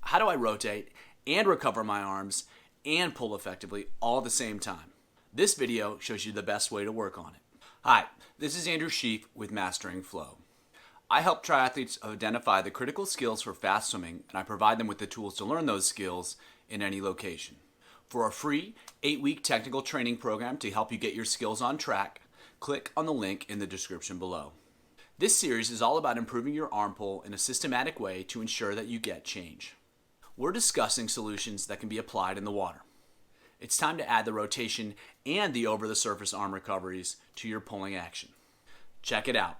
how do I rotate and recover my arms and pull effectively all at the same time? This video shows you the best way to work on it. Hi, this is Andrew Sheaf with Mastering Flow. I help triathletes identify the critical skills for fast swimming, and I provide them with the tools to learn those skills in any location. For a free 8-week technical training program to help you get your skills on track, click on the link in the description below. This series is all about improving your arm pull in a systematic way to ensure that you get change. We're discussing solutions that can be applied in the water. It's time to add the rotation and the over-the-surface arm recoveries to your pulling action. Check it out.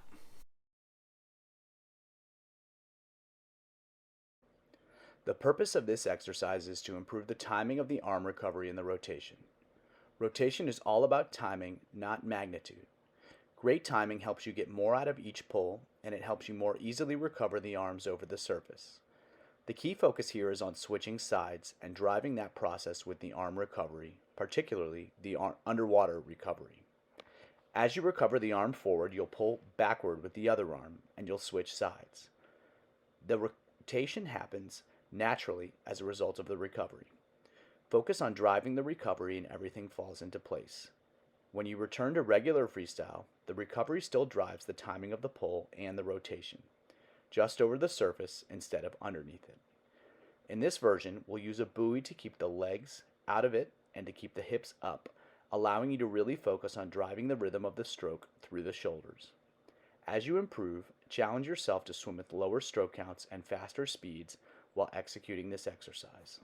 The purpose of this exercise is to improve the timing of the arm recovery in the rotation. Rotation is all about timing, not magnitude. Great timing helps you get more out of each pull, and it helps you more easily recover the arms over the surface. The key focus here is on switching sides and driving that process with the arm recovery, particularly the underwater recovery. As you recover the arm forward, you'll pull backward with the other arm, and you'll switch sides. The rotation happens naturally as a result of the recovery. Focus on driving the recovery and everything falls into place. When you return to regular freestyle, the recovery still drives the timing of the pull and the rotation, just over the surface instead of underneath it. In this version, we'll use a buoy to keep the legs out of it and to keep the hips up, allowing you to really focus on driving the rhythm of the stroke through the shoulders. As you improve, challenge yourself to swim with lower stroke counts and faster speeds while executing this exercise.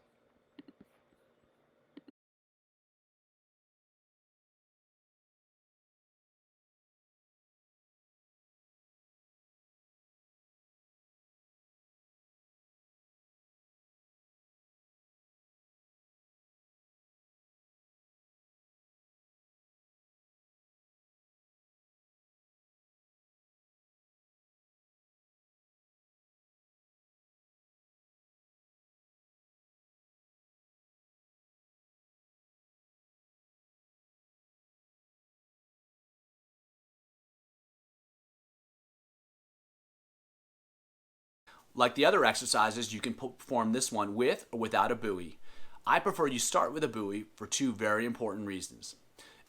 Like the other exercises, you can perform this one with or without a buoy. I prefer you start with a buoy for two very important reasons.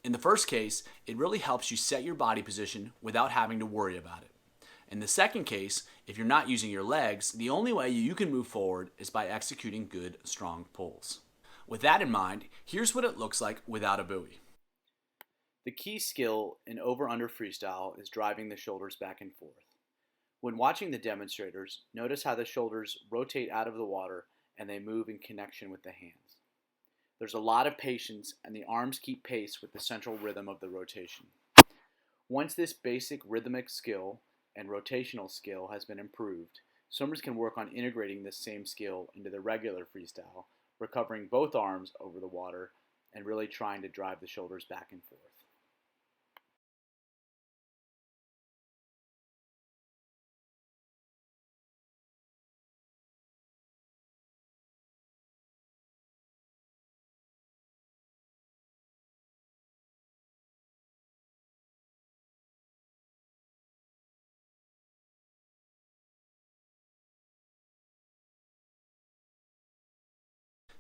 In the first case, it really helps you set your body position without having to worry about it. In the second case, if you're not using your legs, the only way you can move forward is by executing good, strong pulls. With that in mind, here's what it looks like without a buoy. The key skill in over-under freestyle is driving the shoulders back and forth. When watching the demonstrators, notice how the shoulders rotate out of the water and they move in connection with the hands. There's a lot of patience and the arms keep pace with the central rhythm of the rotation. Once this basic rhythmic skill and rotational skill has been improved, swimmers can work on integrating this same skill into the regular freestyle, recovering both arms over the water and really trying to drive the shoulders back and forth.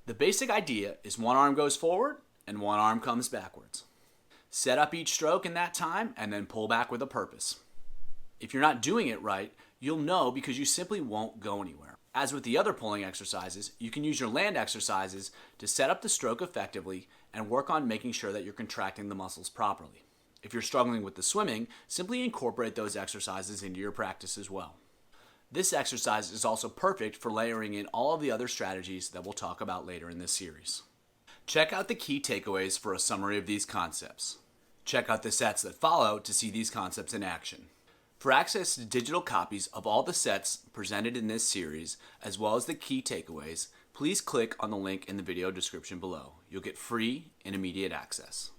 The basic idea is one arm goes forward and one arm comes backwards. Set up each stroke in that time and then pull back with a purpose. If you're not doing it right, you'll know because you simply won't go anywhere. As with the other pulling exercises, you can use your land exercises to set up the stroke effectively and work on making sure that you're contracting the muscles properly. If you're struggling with the swimming, simply incorporate those exercises into your practice as well. This exercise is also perfect for layering in all of the other strategies that we'll talk about later in this series. Check out the key takeaways for a summary of these concepts. Check out the sets that follow to see these concepts in action. For access to digital copies of all the sets presented in this series, as well as the key takeaways, please click on the link in the video description below. You'll get free and immediate access.